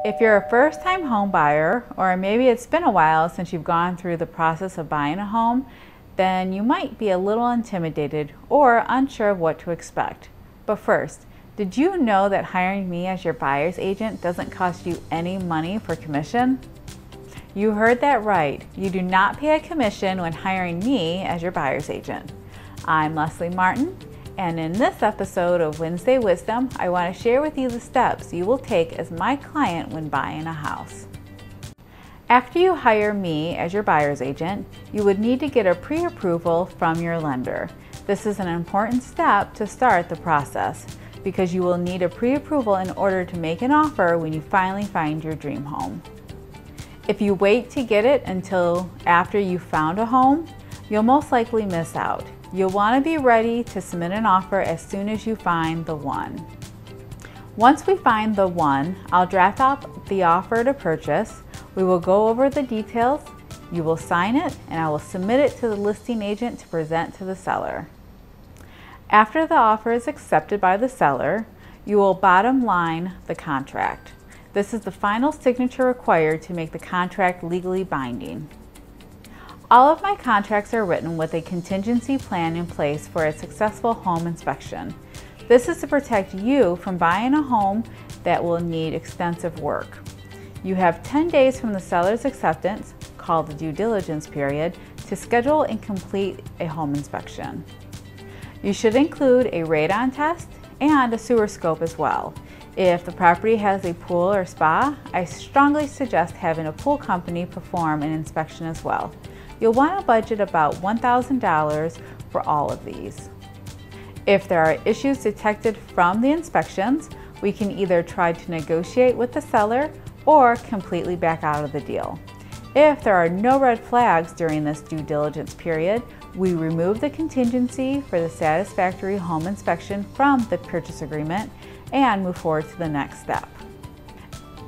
If you're a first-time home buyer, or maybe it's been a while since you've gone through the process of buying a home, then you might be a little intimidated or unsure of what to expect. But first, did you know that hiring me as your buyer's agent doesn't cost you any money for commission? You heard that right. You do not pay a commission when hiring me as your buyer's agent. I'm Leslie Martin, and in this episode of Wednesday Wisdom, I want to share with you the steps you will take as my client when buying a house. After you hire me as your buyer's agent, you would need to get a pre-approval from your lender. This is an important step to start the process because you will need a pre-approval in order to make an offer when you finally find your dream home. If you wait to get it until after you've found a home, you'll most likely miss out. You'll want to be ready to submit an offer as soon as you find the one. Once we find the one, I'll draft up the offer to purchase. We will go over the details, you will sign it, and I will submit it to the listing agent to present to the seller. After the offer is accepted by the seller, you will bottom line the contract. This is the final signature required to make the contract legally binding. All of my contracts are written with a contingency plan in place for a successful home inspection. This is to protect you from buying a home that will need extensive work. You have 10 days from the seller's acceptance, called the due diligence period, to schedule and complete a home inspection. You should include a radon test and a sewer scope as well. If the property has a pool or spa, I strongly suggest having a pool company perform an inspection as well. You'll want to budget about $1,000 for all of these. If there are issues detected from the inspections, we can either try to negotiate with the seller or completely back out of the deal. If there are no red flags during this due diligence period, we remove the contingency for the satisfactory home inspection from the purchase agreement and move forward to the next step.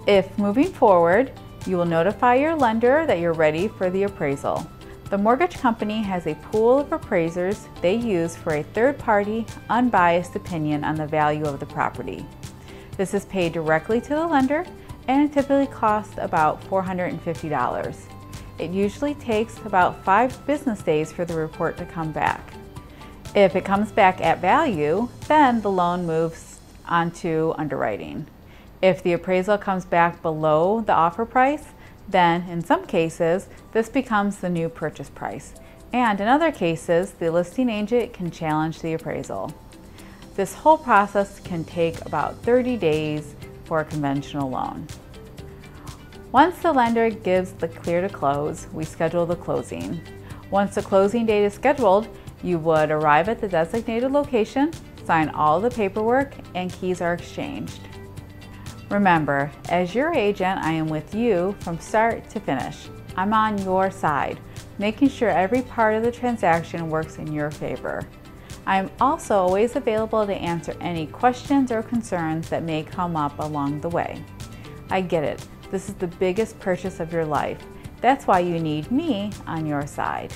If moving forward, you will notify your lender that you're ready for the appraisal. The mortgage company has a pool of appraisers they use for a third-party, unbiased opinion on the value of the property. This is paid directly to the lender and it typically costs about $450. It usually takes about 5 business days for the report to come back. If it comes back at value, then the loan moves on to underwriting. If the appraisal comes back below the offer price, then in some cases, this becomes the new purchase price. And in other cases, the listing agent can challenge the appraisal. This whole process can take about 30 days for a conventional loan. Once the lender gives the clear to close, we schedule the closing. Once the closing date is scheduled, you would arrive at the designated location, sign all the paperwork, and keys are exchanged. Remember, as your agent, I am with you from start to finish. I'm on your side, making sure every part of the transaction works in your favor. I am also always available to answer any questions or concerns that may come up along the way. I get it, this is the biggest purchase of your life. That's why you need me on your side.